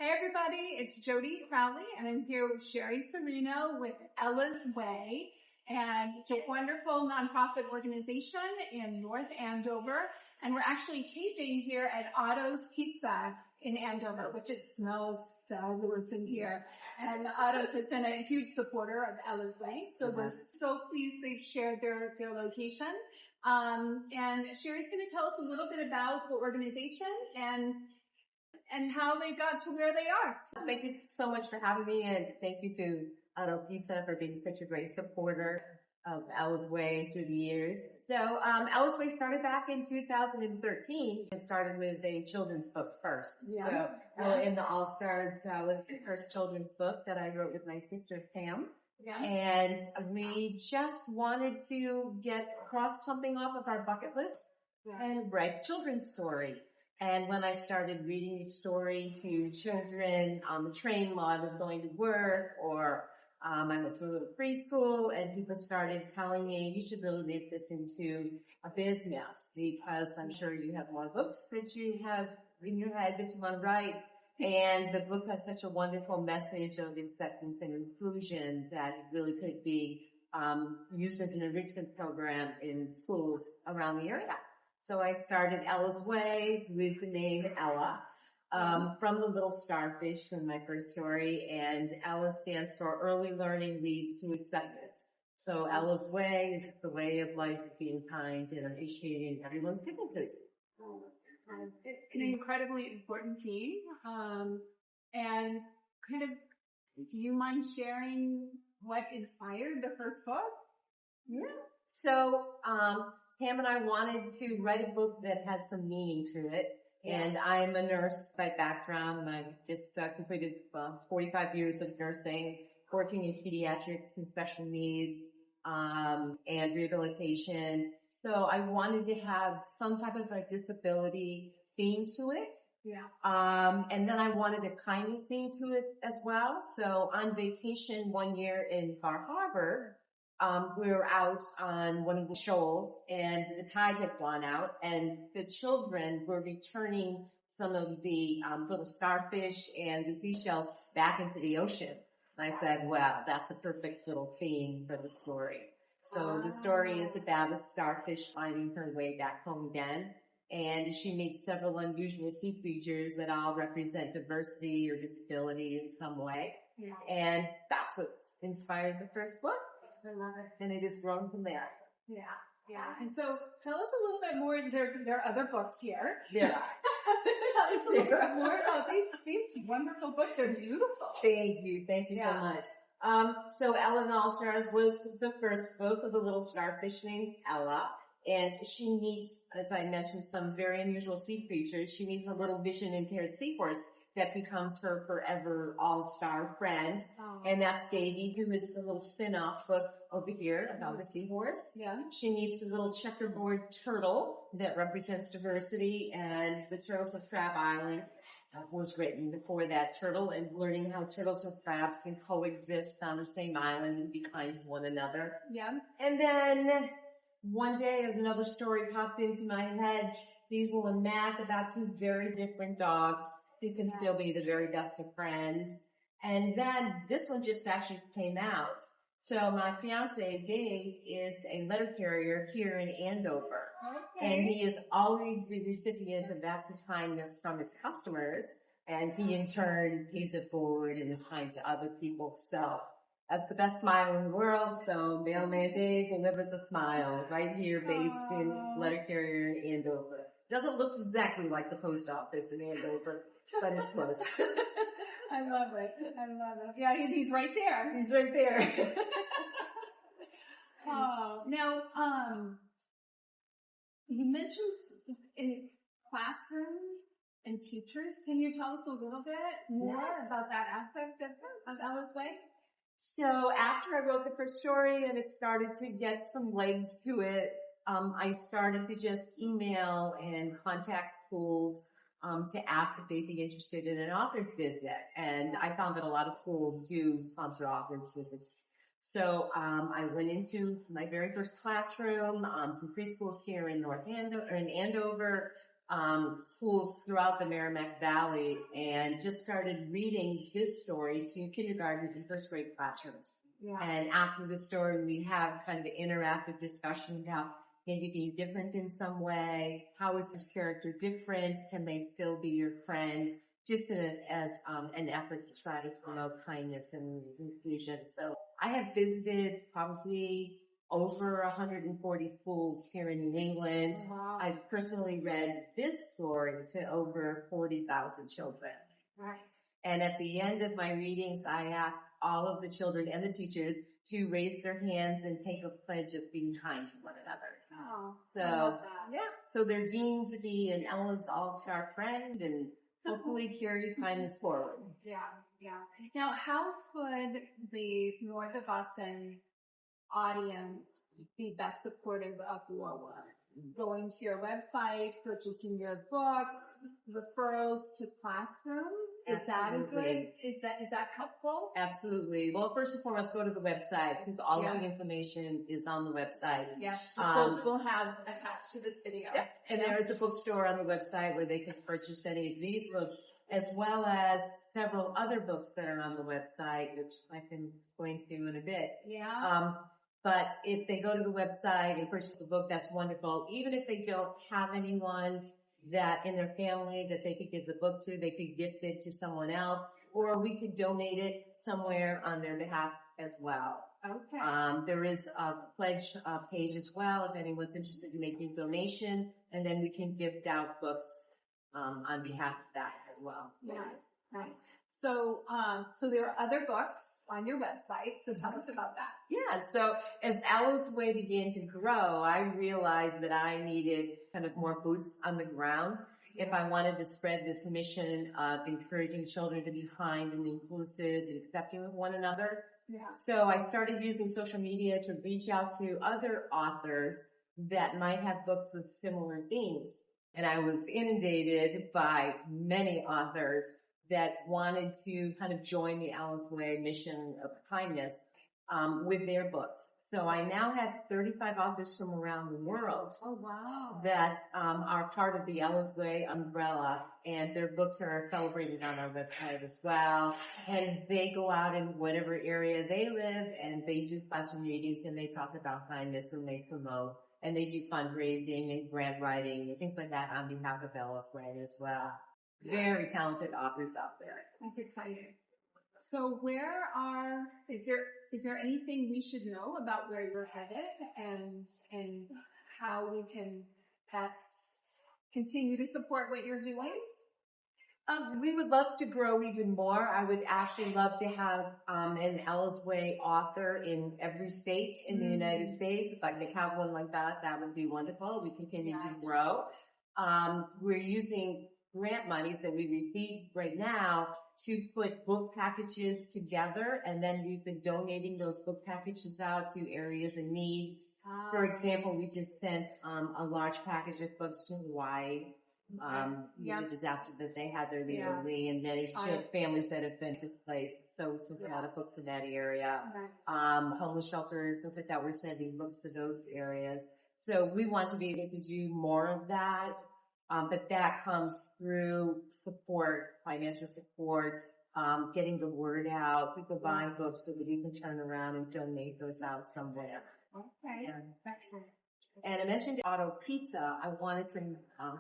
Hey everybody, it's Jody Crowley and I'm here with Sherry Serino with Ella's Way. And it's a wonderful nonprofit organization in North Andover. And we're actually taping here at Otto's Pizza in Andover, which it smells fabulous in here. And Otto's has been a huge supporter of Ella's Way. So we're so pleased they've shared their location. And Sherry's going to tell us a little bit about the organization and how they got to where they are. Thank you so much for having me, and thank you to Otto Pizza for being such a great supporter of Ella's Way through the years. So Ella's Way started back in 2013. It started with a children's book first. Yeah. So in the All-Stars was the first children's book that I wrote with my sister Pam. Yeah. And we just wanted to get cross something off of our bucket list and write a children's story. And when I started reading the story to children on the train while I was going to work, or I went to a little preschool, and people started telling me, you should really make this into a business, because I'm sure you have more books that you have in your head that you want to write. And the book has such a wonderful message of acceptance and inclusion that it really could be used as an enrichment program in schools around the area. So I started Ella's Way with the name Ella, from the little starfish in my first story. And Ella stands for Early Learning Leads to Acceptance. So Ella's Way is just the way of life, being kind and appreciating everyone's differences. It's an incredibly important theme. And kind of, do you mind sharing what inspired the first book? Yeah. So, Pam and I wanted to write a book that had some meaning to it. And I'm a nurse by background. I just completed 45 years of nursing, working in pediatrics and special needs, and rehabilitation. So I wanted to have some type of a disability theme to it. Yeah. And then I wanted a kindness theme to it as well. So on vacation one year in Bar Harbor, we were out on one of the shoals and the tide had gone out, and the children were returning some of the little starfish and the seashells back into the ocean. And I said, well, that's a perfect little theme for the story. So the story is about a starfish finding her way back home again. And she meets several unusual sea creatures that all represent diversity or disability in some way. Yeah. And that's what inspired the first book. I love it. And it has grown from there. Yeah, yeah. And so tell us a little bit more. There are other books here. Yeah. Tell us a little bit more about these wonderful books. They're beautiful. Thank you so much. So Ella and All Stars was the first book of a little starfish named Ella. And she meets, as I mentioned, some very unusual sea creatures. She meets a little vision impaired seahorse that becomes her forever all-star friend. Oh. And that's Davy, who is the little spin-off book over here about the seahorse. Yeah. She meets a little checkerboard turtle that represents diversity, and the Turtles of Crab Island was written before that turtle, and learning how turtles and crabs can coexist on the same island and be kind to one another. Yeah. And then one day, as another story popped into my head, Diesel and Mac, about two very different dogs who can still be the very best of friends. And then this one just actually came out. So my fiance, Dave, is a letter carrier here in Andover. Okay. And he is always the recipient of acts of kindness from his customers. And he, in turn, pays it forward and is kind to other people. So that's the best smile in the world. So Mailman Dave delivers a smile right here, based in letter carrier in Andover. Doesn't look exactly like the post office in Andover, but it's close. I love it. Yeah, he's right there. He's right there. Oh, now, you mentioned in classrooms and teachers. Can you tell us a little bit more about that aspect of Ella's Way? So after I wrote the first story and it started to get some legs to it, I started to just email and contact schools to ask if they'd be interested in an author's visit. And I found that a lot of schools do sponsor author's visits. So I went into my very first classroom, some preschools here in Andover, schools throughout the Merrimack Valley and just started reading his story to kindergarten and first grade classrooms. Yeah. And after the story, we have kind of an interactive discussion about maybe being different in some way. How is this character different? Can they still be your friend? Just as an effort to try to promote kindness and inclusion. So I have visited probably over 140 schools here in New England. Wow. I've personally read this story to over 40,000 children. Right. And at the end of my readings, I asked all of the children and the teachers to raise their hands and take a pledge of being kind to one another. Oh, so, I love that. yeah, so they're deemed to be an Ellen's all-star friend and hopefully carry kindness forward. Yeah, yeah. Now, how could the North of Boston audience be best supportive of your work? Going to your website, purchasing your books, referrals to classrooms. Absolutely. Is that helpful? Absolutely. Well, first and foremost, go to the website because all of the information is on the website. Yeah. We'll have attached to this video. Yeah. And there is a bookstore on the website where they can purchase any of these books, as well as several other books that are on the website, which I can explain to you in a bit. Yeah. But if they go to the website and purchase a book, that's wonderful. Even if they don't have anyone that in their family that they could give the book to, they could gift it to someone else, or we could donate it somewhere on their behalf as well. Okay. There is a pledge page as well if anyone's interested in making a donation, and then we can gift out books on behalf of that as well. Nice. So there are other books on your website, so tell us about that. Yeah, so as Ellen's Way began to grow, I realized that I needed kind of more boots on the ground if I wanted to spread this mission of encouraging children to be kind and inclusive and accepting of one another. Yeah. So I started using social media to reach out to other authors that might have books with similar themes. And I was inundated by many authors that wanted to kind of join the Ellen's Way mission of kindness with their books. So I now have 35 authors from around the world. Oh, wow. That are part of the Ellen's Way umbrella, and their books are celebrated on our website as well. And they go out in whatever area they live, and they do classroom readings, and they talk about kindness, and they promote, and they do fundraising and grant writing and things like that on behalf of Ellen's Way as well. Very talented authors out there. That's exciting. So is there anything we should know about where you're headed and how we can best continue to support what you're doing? We would love to grow even more. I would actually love to have an Ellen's Way author in every state in the United States. If I could have one like that, that would be wonderful. We continue to grow. We're using grant monies that we receive right now to put book packages together, and then we've been donating those book packages out to areas in need. For example, we just sent a large package of books to Hawaii. The disaster that they had there recently, and many families that have been displaced. So we sent a lot of books in that area. Nice. Homeless shelters, stuff like that. We're sending books to those areas. So we want to be able to do more of that. But that comes through support, financial support, getting the word out, people buying books so that we can turn around and donate those out somewhere. Okay. Excellent. And I mentioned Auto Pizza. I wanted to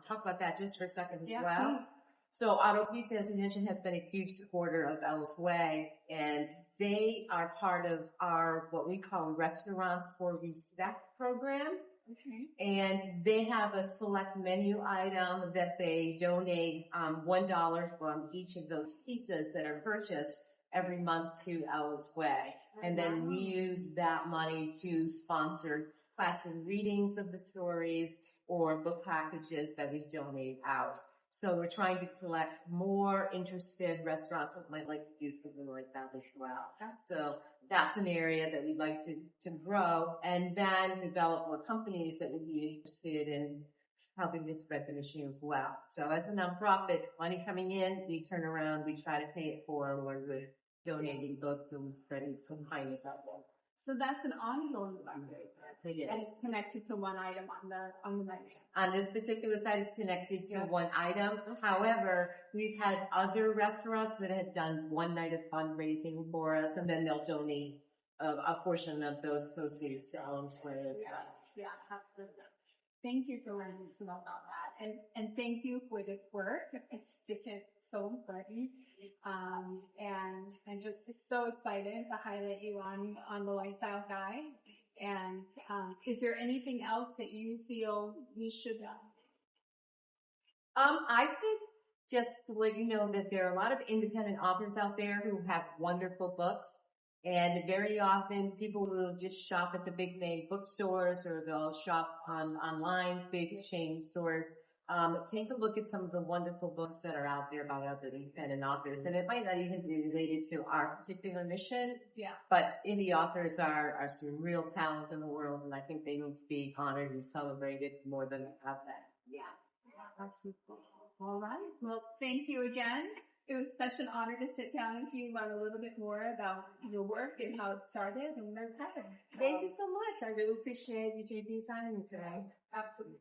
talk about that just for a second as well. Please. So Auto Pizza, as you mentioned, has been a huge supporter of Ellen's Way, and they are part of our what we call Restaurants for Respect program. Okay. And they have a select menu item that they donate $1 from each of those pizzas that are purchased every month to Ellen's Way. And then we use that money to sponsor classroom readings of the stories or book packages that we donate out. So we're trying to collect more interested restaurants that might like to do something like that as well. So that's an area that we'd like to grow, and then develop more companies that would be interested in helping to spread the mission as well. So as a nonprofit, money coming in, we turn around, we try to pay it forward with donating books and spreading some kindness out there. So that's an ongoing fundraiser. Yes. And it's connected to one item on the night. On this particular site, it's connected to one item. However, we've had other restaurants that have done one night of fundraising for us, and then they'll donate a portion of those proceeds to Ellen Square as well. Yeah, absolutely. Thank you for letting us know about that. And thank you for this work. It's so important. And I'm just so excited to highlight you on the Lifestyle Guide. And, is there anything else that you feel we should know? I think just to let you know that there are a lot of independent authors out there who have wonderful books. And very often people will just shop at the big name bookstores or they'll shop online, big chain stores. Take a look at some of the wonderful books that are out there about other independent authors. And it might not even be related to our particular mission. Yeah. But indie authors are some real talents in the world, and I think they need to be honored and celebrated more than they have that. Yeah. Absolutely. All right. Well, thank you again. It was such an honor to sit down with you, learn a little bit more about your work and how it started and where it's happened. Thank you so much. I really appreciate you taking time today. Absolutely.